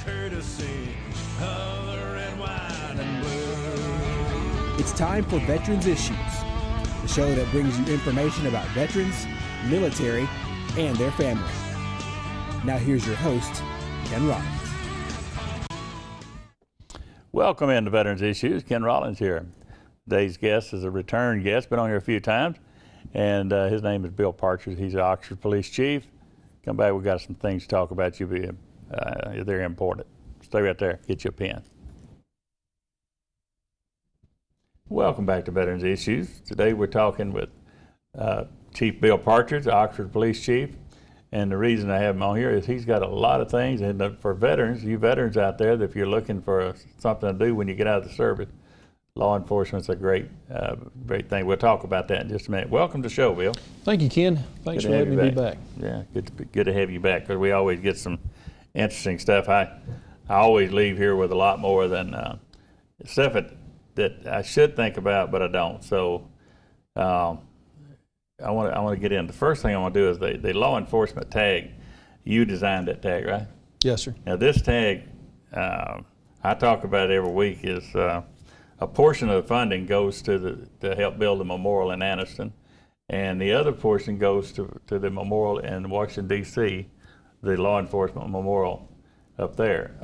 courtesy of the red, white, and blue. It's time for Veterans Issues, the show that brings you information about veterans, military, and their family. Now here's your host, Ken Rollins. Welcome into Veterans Issues. Ken Rollins here. Today's guest is a return guest, been on here a few times, and his name is Bill Partridge. He's the Oxford Police Chief. Come back, we've got some things to talk about. They're important. Stay right there, get you a pen. Welcome back to Veterans Issues. Today we're talking with Chief Bill Partridge, the Oxford Police Chief. And the reason I have him on here is he's got a lot of things, and for veterans, you veterans out there, that if you're looking for something to do when you get out of the service, law enforcement's a great thing. We'll talk about that in just a minute. Welcome to the show, Bill. Thank you, Ken. Thanks for letting me be back. Yeah, good to have you back, because we always get some interesting stuff. I always leave here with a lot more than stuff that I should think about, but I don't. So I want to get in. The first thing I want to do is the law enforcement tag. You designed that tag, right? Yes, sir. Now this tag, I talk about it every week, is a portion of the funding goes to help build the memorial in Anniston, and the other portion goes to the memorial in Washington, D.C., the law enforcement memorial up there.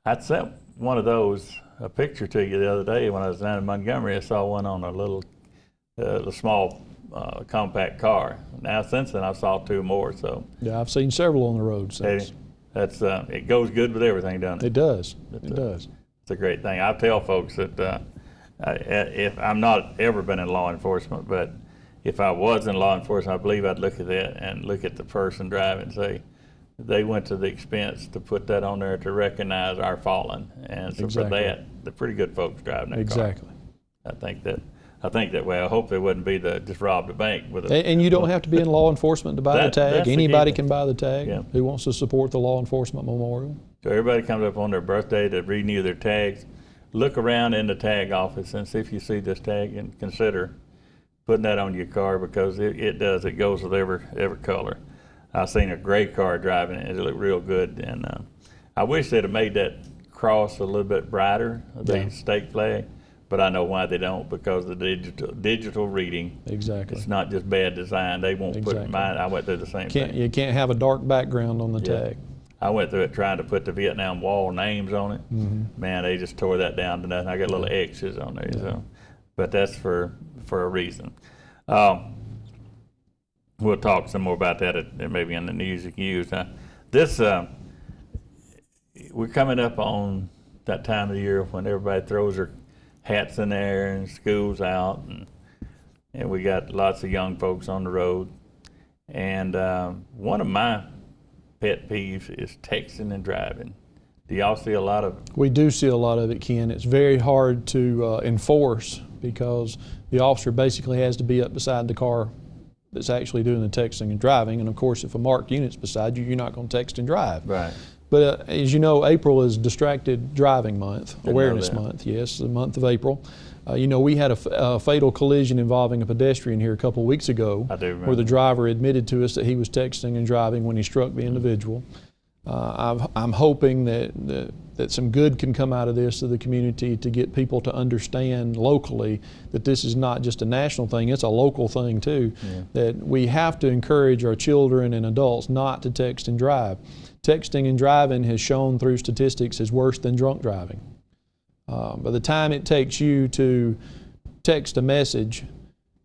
I sent one of those, a picture to you the other day when I was down in Montgomery. I saw one on a little small compact car. Now since then I saw two more. So yeah, I've seen several on the road since. That's it goes good with everything, doesn't it? It does. It does. It's a great thing. I tell folks that if I'm not ever been in law enforcement, but if I was in law enforcement, I believe I'd look at that and look at the person driving and say, they went to the expense to put that on there to recognize our fallen. And so Exactly. for that, they're pretty good folks driving that Exactly. car. I think that way. I hope they wouldn't be just robbed a bank with a. And you don't have to be in law enforcement to buy the tag. That's the Anybody key. can buy the tag. Yeah. Who wants to support the law enforcement memorial? So everybody comes up on their birthday to renew their tags. Look around in the tag office and see if you see this tag, and consider putting that on your car, because it does. It goes with every color. I seen a gray car driving it. It looked real good, and I wish they'd have made that cross a little bit brighter, the state flag. But I know why they don't, because the digital reading. Exactly. It's not just bad design. They won't put mine. I went through the same thing. You can't have a dark background on the tag. I went through it trying to put the Vietnam Wall names on it. Mm-hmm. Man, they just tore that down to nothing. I got little X's on there. Yeah. So, but that's for a reason. We'll talk some more about that maybe in the music used. We're coming up on that time of the year when everybody throws their hats in there and school's out, and we got lots of young folks on the road. And one of my pet peeves is texting and driving. Do y'all see a lot of it? We do see a lot of it, Ken. It's very hard to enforce, because the officer basically has to be up beside the car that's actually doing the texting and driving. And of course, if a marked unit's beside you, you're not going to text and drive. Right. But as you know, April is Distracted Driving Month, Awareness Month. Yes, the month of April. We had a fatal collision involving a pedestrian here a couple of weeks ago. I do remember. Where the driver admitted to us that he was texting and driving when he struck the individual. I'm hoping that some good can come out of this to the community, to get people to understand locally that this is not just a national thing, it's a local thing too. Yeah. That we have to encourage our children and adults not to text and drive. Texting and driving has shown through statistics is worse than drunk driving. By the time it takes you to text a message,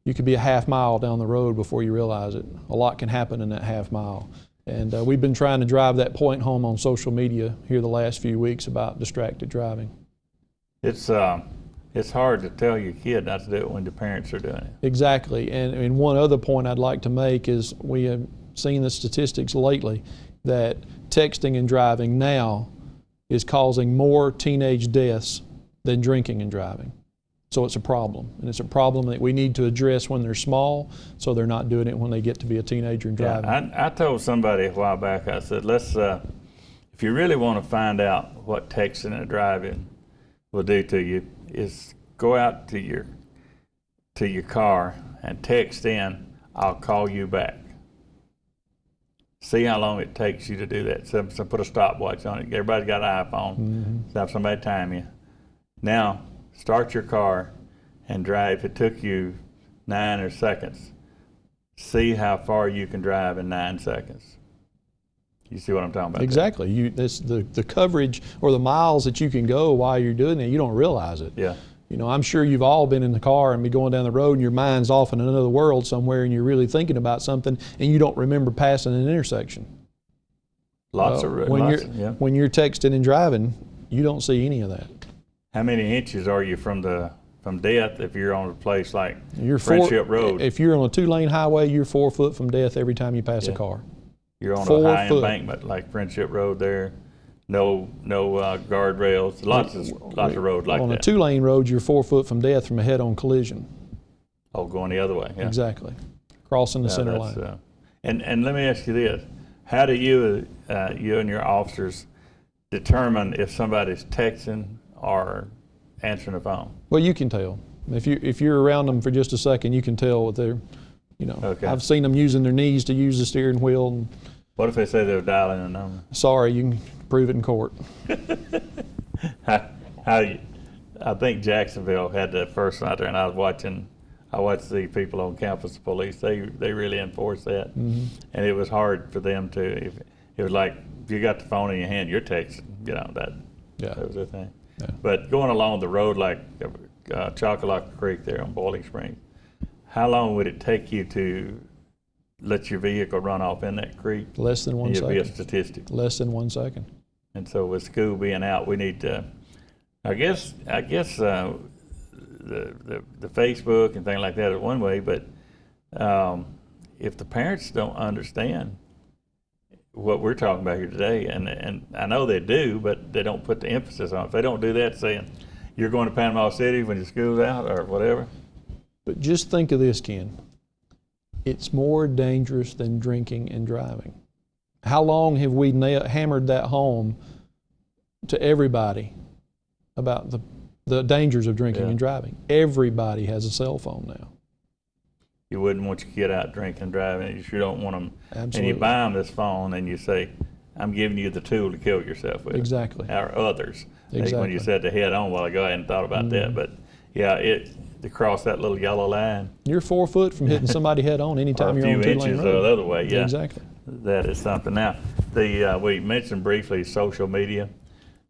you could be a half mile down the road before you realize it. A lot can happen in that half mile. And we've been trying to drive that point home on social media here the last few weeks about distracted driving. It's hard to tell your kid not to do it when the parents are doing it. Exactly. And one other point I'd like to make is we have seen the statistics lately that texting and driving now is causing more teenage deaths than drinking and driving. So it's a problem, and it's a problem that we need to address when they're small, so they're not doing it when they get to be a teenager and driving. Yeah, I told somebody a while back, I said, if you really want to find out what texting and driving will do to you, is go out to your car and text in, "I'll call you back." See how long it takes you to do that. So put a stopwatch on it. Everybody's got an iPhone. So have somebody time you. Now, start your car and drive. If it took you 9 seconds, see how far you can drive in 9 seconds. You see what I'm talking about? Exactly. The coverage or the miles that you can go while you're doing it, you don't realize it. Yeah. You know, I'm sure you've all been in the car and be going down the road and your mind's off in another world somewhere and you're really thinking about something and you don't remember passing an intersection. When you're texting and driving, you don't see any of that. How many inches are you from death if you're on a place like Friendship Road? If you're on a 2-lane highway, you're 4 foot from death every time you pass a car. You're on a high embankment like Friendship Road there. No guardrails. Lots of roads like that. On a 2-lane road, you're 4 foot from death from a head-on collision. Oh, going the other way. Yeah. Exactly. Crossing the center line. And let me ask you this: how do you and your officers determine if somebody's texting or answering the phone? Well, you can tell. If you're around them for just a second, you can tell what they're. Okay. I've seen them using their knees to use the steering wheel. What if they say they're dialing a number? Sorry, you can prove it in court. I think Jacksonville had the first night there, and I watched the people on campus police. They really enforced that, and it was hard for them to. It was like if you got the phone in your hand, you're texting. That was the thing. Yeah. But going along the road like Chocolaw Creek there on Boiling Springs, how long would it take you to let your vehicle run off in that creek? Less than 1 second. It'd be a statistic. Less than 1 second. And so with school being out, we need to, I guess the Facebook and things like that is one way, but if the parents don't understand what we're talking about here today, and I know they do, but they don't put the emphasis on it. If they don't do that, saying you're going to Panama City when your school's out or whatever. But just think of this, Ken. It's more dangerous than drinking and driving. How long have we hammered that home to everybody about the dangers of drinking and driving? Everybody has a cell phone now. You wouldn't want your kid out drinking and driving. You sure don't want them. Absolutely. And you buy them this phone and you say, I'm giving you the tool to kill yourself with. Exactly. Or others. Exactly. When you said the head on, well, I hadn't thought about that. But yeah, to cross that little yellow line. You're 4 foot from hitting somebody head on anytime you're on 2-lane road. A few inches the other way, yeah. Exactly. That is something. Now, we mentioned briefly social media,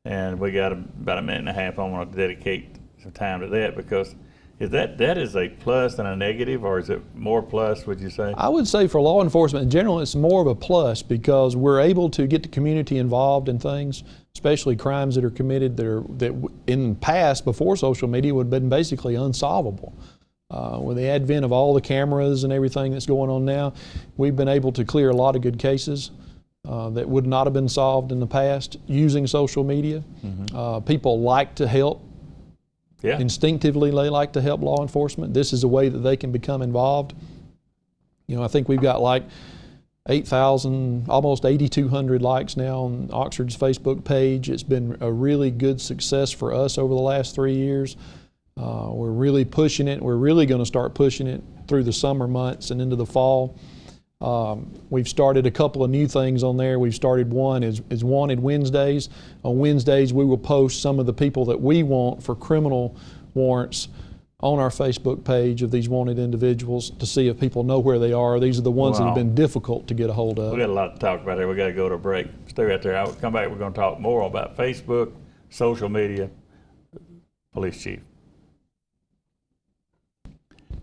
and we got about a minute and a half. I want to dedicate some time to that because that is a plus and a negative, or is it more plus, would you say? I would say for law enforcement in general, it's more of a plus because we're able to get the community involved in things, especially crimes that are committed that in the past, before social media, would have been basically unsolvable. With the advent of all the cameras and everything that's going on now, we've been able to clear a lot of good cases that would not have been solved in the past using social media. People like to help. Yeah. Instinctively, they like to help law enforcement. This is a way that they can become involved. I think we've got like 8,000, almost 8,200 likes now on Oxford's Facebook page. It's been a really good success for us over the last 3 years. We're really pushing it. We're really going to start pushing it through the summer months and into the fall. We've started a couple of new things on there. We've started one is Wanted Wednesdays. On Wednesdays, we will post some of the people that we want for criminal warrants on our Facebook page of these wanted individuals to see if people know where they are. These are the ones that have been difficult to get a hold of. We got a lot to talk about here. We got to go to a break. Stay right there. I'll come back. We're going to talk more about Facebook, social media, police chief.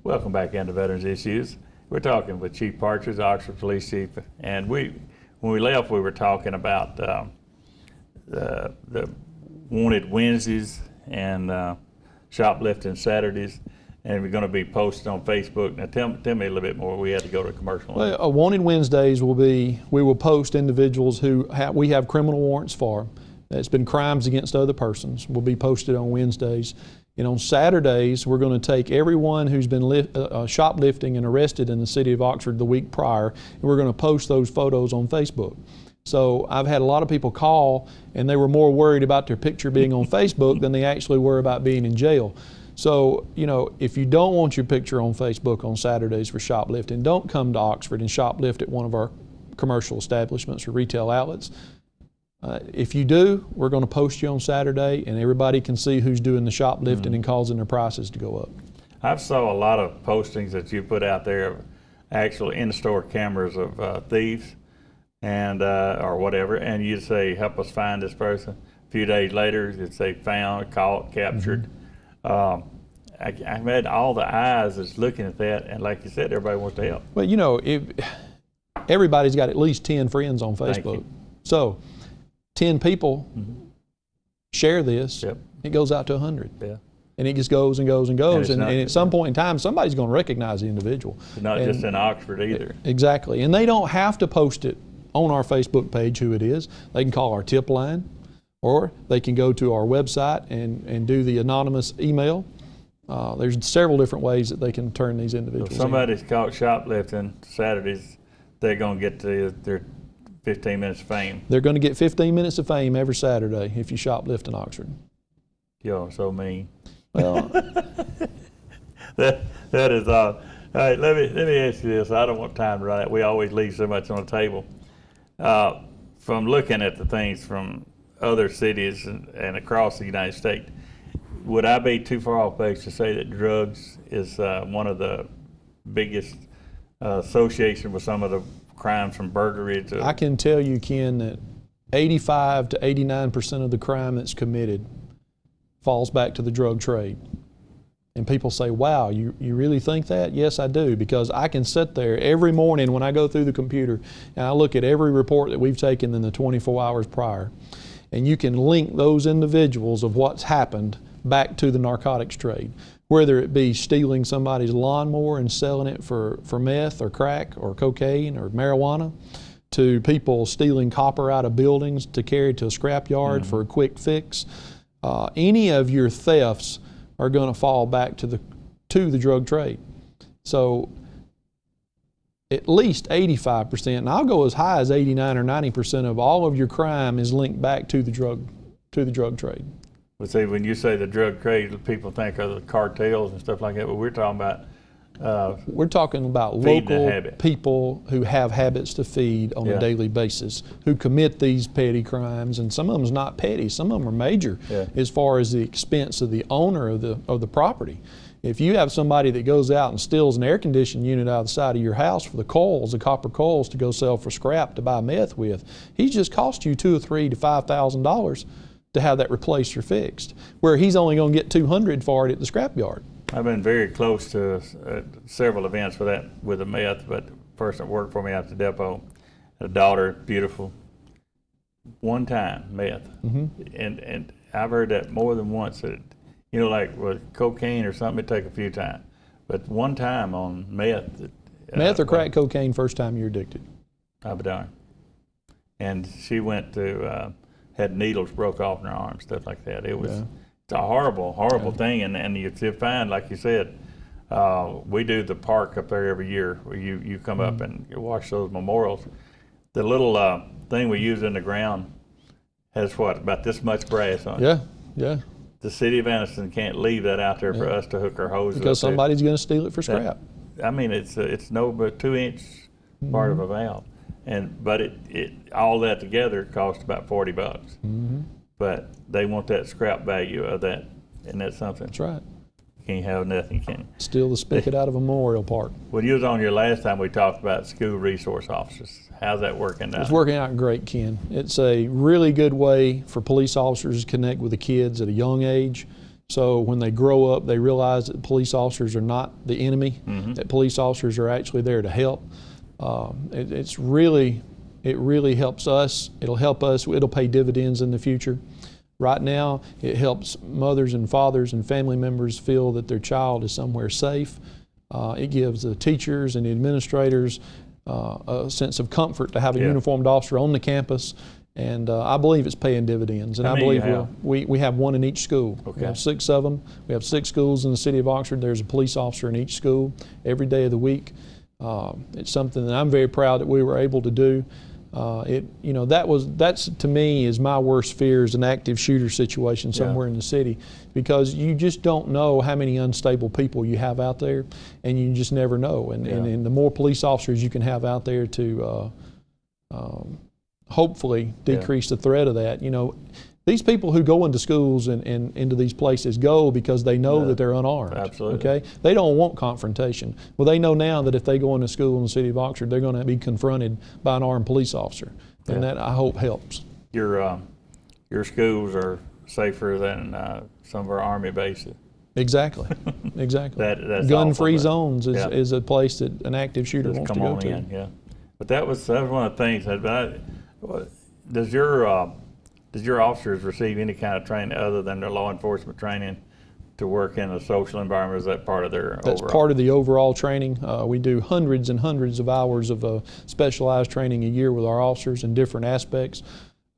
Welcome back into Veterans Issues. We're talking with Chief Partridge, Oxford Police Chief, and when we left, we were talking about the Wanted Wednesdays and shoplifting Saturdays, and we're going to be posted on Facebook. Now, tell me a little bit more. We had to go to commercial. Well, Wanted Wednesdays we will post individuals who we have criminal warrants for. It's been crimes against other persons. Will be posted on Wednesdays. And on Saturdays, we're going to take everyone who's been shoplifting and arrested in the city of Oxford the week prior, and we're going to post those photos on Facebook. So I've had a lot of people call, and they were more worried about their picture being on Facebook than they actually were about being in jail. So, if you don't want your picture on Facebook on Saturdays for shoplifting, don't come to Oxford and shoplift at one of our commercial establishments or retail outlets. If you do, we're going to post you on Saturday, and everybody can see who's doing the shoplifting and causing their prices to go up. I've saw a lot of postings that you put out there of actual in-store cameras of thieves and or whatever, and you say, help us find this person. A few days later, you'd say found, caught, captured. I had all the eyes is looking at that, and like you said, everybody wants to help. Well, you know, everybody's got at least 10 friends on Facebook. So 10 people share this, it goes out to 100. Yeah. And it just goes and goes and goes. And at some point in time, somebody's going to recognize the individual. Not just in Oxford either. Exactly. And they don't have to post it on our Facebook page who it is. They can call our tip line, or they can go to our website and do the anonymous email. There's several different ways that they can turn these individuals If somebody's caught shoplifting Saturdays, they're going to get their 15 minutes of fame. They're going to get 15 minutes of fame every Saturday if you shoplift in Oxford. You're so mean. Well, that is all right. Let me ask you this. I don't want time to run it. We always leave so much on the table. From looking at the things from other cities and across the United States, would I be too far off base to say that drugs is one of the biggest association with some of the crimes from burglary to? I can tell you, Ken, that 85 to 89% of the crime that's committed falls back to the drug trade. And people say, wow, you really think that? Yes, I do, because I can sit there every morning when I go through the computer and I look at every report that we've taken in the 24 hours prior, and you can link those individuals of what's happened back to the narcotics trade, whether it be stealing somebody's lawnmower and selling it for meth or crack or cocaine or marijuana, to people stealing copper out of buildings to carry to a scrap yard for a quick fix. Any of your thefts are going to fall back to the drug trade. So at least 85%, and I'll go as high as 89 or 90% of all of your crime is linked back to the drug trade. Well, see, when you say the drug trade, people think of the cartels and stuff like that, but we're talking about we're talking about local people who have habits to feed on a daily basis, who commit these petty crimes, and some of them is not petty, some of them are major as far as the expense of the owner of the property. If you have somebody that goes out and steals an air conditioning unit out of the side of your house for the coils, the copper coils, to go sell for scrap to buy meth with, he's just cost you $2,000 or $3,000 to $5,000 to have that replaced or fixed, where he's only going to get $200 for it at the scrap yard. I've been very close to several events with the meth, but the person that worked for me at the depot, a daughter, beautiful, one time meth. And I've heard that more than once, that, you know, like with cocaine or something, it take a few times, but one time on meth. Meth or crack cocaine first time you're addicted? I'll be darned. And she went to, had needles broke off in her arm, stuff like that. It was... It's a horrible thing, and you find, like you said, we do the park up there every year where you come up and you watch those memorials. The little thing we use in the ground has what, about this much brass on it? Yeah. The city of Anniston can't leave that out there for us to hook our hoses because up somebody's going to steal it for scrap. I mean, it's no but 2-inch part of a valve, but it all that together costs about $40. But they want that scrap value of that, and that's something. That's right. You can't have nothing, can you? Steal the spigot out of a memorial park. When you was on your last time, we talked about school resource officers. How's that working out? It's working out great, Ken. It's a really good way for police officers to connect with the kids at a young age. So when they grow up, they realize that police officers are not the enemy, that police officers are actually there to help. It really helps us. It'll help us. It'll pay dividends in the future. Right now, it helps mothers and fathers and family members feel that their child is somewhere safe. It gives the teachers and the administrators a sense of comfort to have a uniformed officer on the campus. And I believe it's paying dividends. And I believe we have one in each school. Okay. We have 6 of them. We have 6 schools in the city of Oxford. There's a police officer in each school every day of the week. It's something that I'm very proud that we were able to do. That's to me is my worst fear, is an active shooter situation somewhere in the city, because you just don't know how many unstable people you have out there, and you just never know. And the more police officers you can have out there to hopefully decrease the threat of that. You know, these people who go into schools and into these places go because they know that they're unarmed. Absolutely. Okay? They don't want confrontation. Well, they know now that if they go into school in the city of Oxford, they're going to be confronted by an armed police officer. And that, I hope, helps. Your schools are safer than some of our Army bases. Exactly. Exactly. That's gun-free awful, zones is a place that an active shooter just wants to come go on to. in, yeah. But that was one of the things. Does your officers receive any kind of training other than their law enforcement training to work in a social environment? Is that part of their That's overall? part of the overall training. We do hundreds and hundreds of hours of specialized training a year with our officers in different aspects.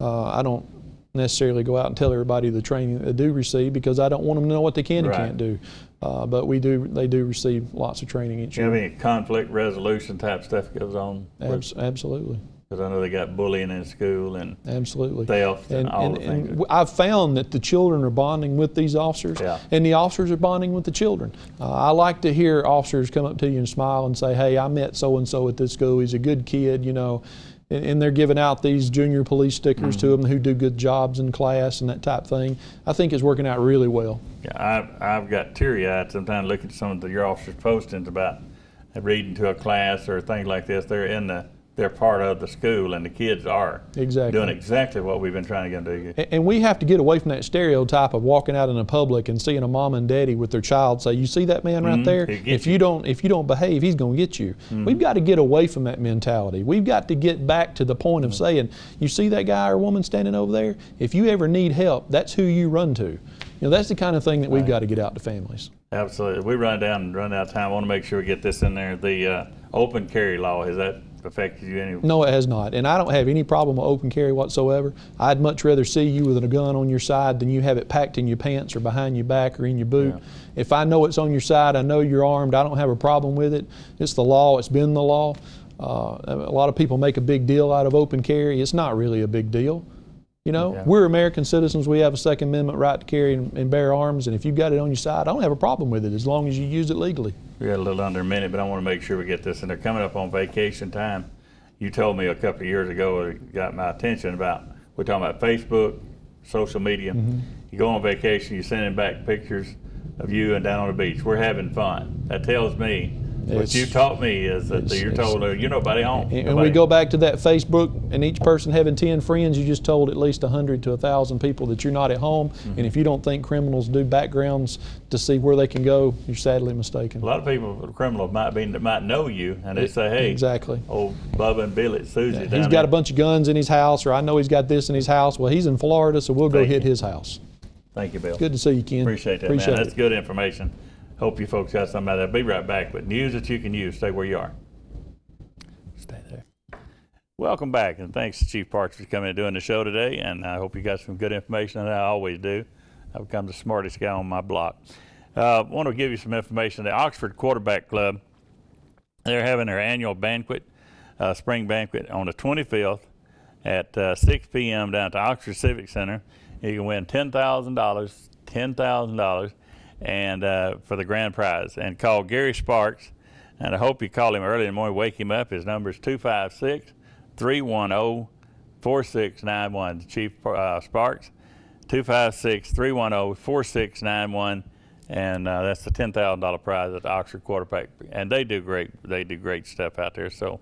I don't necessarily go out and tell everybody the training that they do receive because I don't want them to know what they can and can't do. But they do receive lots of training each year. Do you have any conflict resolution type stuff goes on? Absolutely. Because I know they got bullying in school and absolutely theft and all the things. And I've found that the children are bonding with these officers, and the officers are bonding with the children. I like to hear officers come up to you and smile and say, "Hey, I met so and so at this school. He's a good kid," you know. And they're giving out these junior police stickers to them who do good jobs in class and that type of thing. I think it's working out really well. Yeah, I've got teary-eyed sometimes looking at some of your officers' postings about reading to a class or things like this. They're part of the school, and the kids are doing exactly what we've been trying to get them to do. And we have to get away from that stereotype of walking out in the public and seeing a mom and daddy with their child say, "You see that man right there? If you don't behave, he's going to get you." We've got to get away from that mentality. We've got to get back to the point of saying, "You see that guy or woman standing over there? If you ever need help, that's who you run to." You know, that's the kind of thing that we've got to get out to families. Absolutely. We run out of time. I want to make sure we get this in there. The open carry law, has that affected you any? No, it has not. And I don't have any problem with open carry whatsoever. I'd much rather see you with a gun on your side than you have it packed in your pants or behind your back or in your boot. Yeah. If I know it's on your side, I know you're armed, I don't have a problem with it. It's the law. It's been the law. A lot of people make a big deal out of open carry. It's not really a big deal. You know, we're American citizens. We have a Second Amendment right to carry and bear arms. And if you've got it on your side, I don't have a problem with it as long as you use it legally. We got a little under a minute, but I want to make sure we get this. And they're coming up on vacation time. You told me a couple of years ago, it got my attention about, we're talking about Facebook, social media. You go on vacation, you're sending back pictures of you and down on the beach. We're having fun. That tells me what you taught me is that you're told you're nobody home. And we go back to that Facebook and each person having 10 friends, you just told at least 100 to 1,000 people that you're not at home. And if you don't think criminals do backgrounds to see where they can go, you're sadly mistaken. A lot of people, criminals might know you, and they say, "Hey, exactly. Old Bubba and Billy, Susie, he's got a bunch of guns in his house," or "I know he's got this in his house." Well, he's in Florida, so we'll go hit his house. Thank you, Bill. Good to see you, Ken. Appreciate that, man. That's good information. Hope you folks got something out of that. Be right back with news that you can use. Stay where you are. Stay there. Welcome back, and thanks to Chief Partridge for coming and doing the show today, and I hope you got some good information, and I always do. I've become the smartest guy on my block. I want to give you some information. The Oxford Quarterback Club, they're having their annual banquet, spring banquet, on the 25th at 6 p.m. down at the Oxford Civic Center. You can win $10,000, and for the grand prize. And call Gary Sparks, and I hope you call him early in the morning, wake him up. His number is 256-310-4691. Chief Sparks, 256-310-4691, and that's the $10,000 prize at the Oxford Quarterback. And they do great stuff out there, so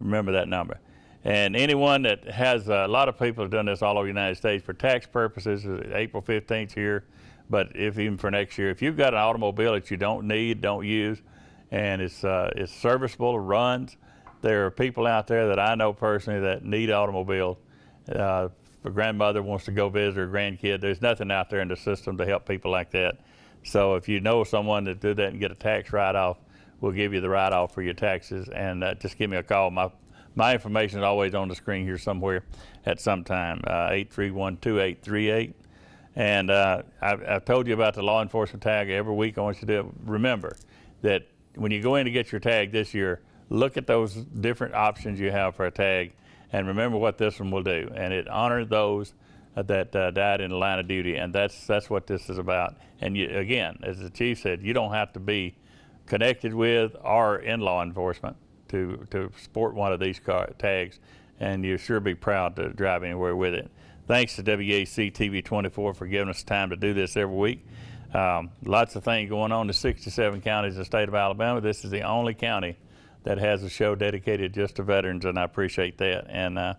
remember that number. And anyone that has, a lot of people have done this all over the United States for tax purposes, April 15th here, but even for next year, if you've got an automobile that you don't need, don't use, and it's serviceable, runs, there are people out there that I know personally that need automobiles. If a grandmother wants to go visit her grandkid, there's nothing out there in the system to help people like that. So if you know someone that did that and get a tax write-off, we'll give you the write-off for your taxes, and just give me a call. My information is always on the screen here somewhere at some time, 831-2838. And I've told you about the law enforcement tag every week. I want you to remember that when you go in to get your tag this year, look at those different options you have for a tag, and remember what this one will do. And it honors those that died in the line of duty, and that's what this is about. And again, as the chief said, you don't have to be connected with or in law enforcement to sport one of these tags. and you'll sure be proud to drive anywhere with it. Thanks to WAC TV 24 for giving us time to do this every week. Lots of things going on in 67 counties in the state of Alabama. This is the only county that has a show dedicated just to veterans, and I appreciate that. And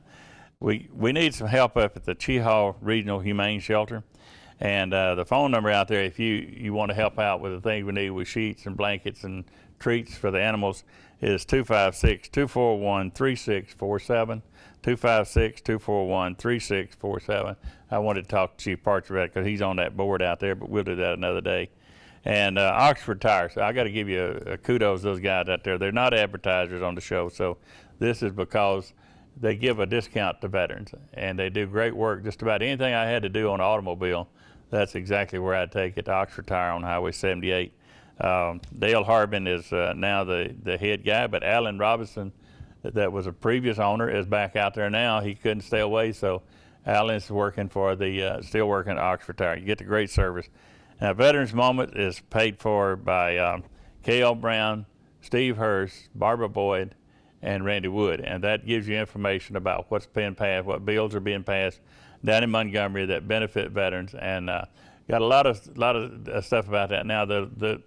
we need some help up at the Cheehaw Regional Humane Shelter. And the phone number out there, if you want to help out with the things we need with sheets and blankets and treats for the animals, is 256-241-3647. 256-241-3647. I wanted to talk to Chief Partridge about it because he's on that board out there, but we'll do that another day. And Oxford Tire, so I got to give you a kudos to those guys out there. They're not advertisers on the show, so this is because they give a discount to veterans, and they do great work. Just about anything I had to do on an automobile, that's exactly where I take it, to Oxford Tire on Highway 78. Dale Harbin is now the head guy, but Alan Robinson, that was a previous owner, is back out there now. He couldn't stay away, so Alan's working for still working at Oxford Tire. You get the great service. Now, Veterans Moment is paid for by K.L. Brown, Steve Hurst, Barbara Boyd, and Randy Wood, and that gives you information about what's being passed, what bills are being passed down in Montgomery that benefit veterans, and got a lot of stuff about that. Now, the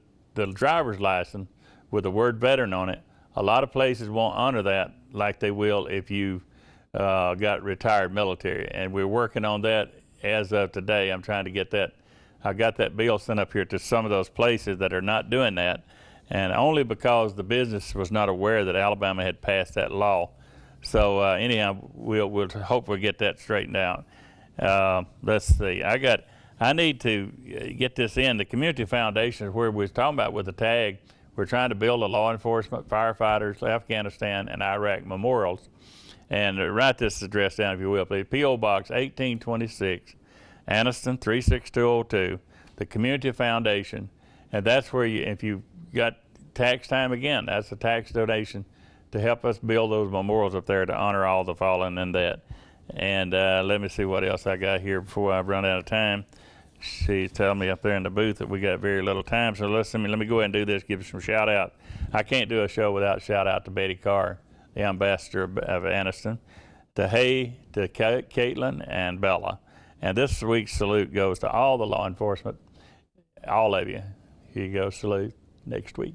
driver's license with the word veteran on it, a lot of places won't honor that like they will if you got retired military, and we're working on that as of today. I'm trying to get that. I got that bill sent up here to some of those places that are not doing that, and only because the business was not aware that Alabama had passed that law. So anyhow, we'll hopefully get that straightened out. Let's see. I need to get this in. The Community Foundation is where we was talking about with the tag. We're trying to build a law enforcement, firefighters, Afghanistan, and Iraq memorials. And write this address down if you will, please. P.O. Box 1826, Anniston 36202, the Community Foundation. And that's where if you got tax time, again, that's a tax donation to help us build those memorials up there to honor all the fallen and that. And let me see what else I got here before I run out of time. She's telling me up there in the booth that we got very little time, so let me go ahead and do this, give some shout out. I can't do a show without shout out to Betty Carr, the ambassador of Anniston, to Hay, to Caitlin, and Bella. And this week's salute goes to all the law enforcement, all of you. Here you go, salute next week.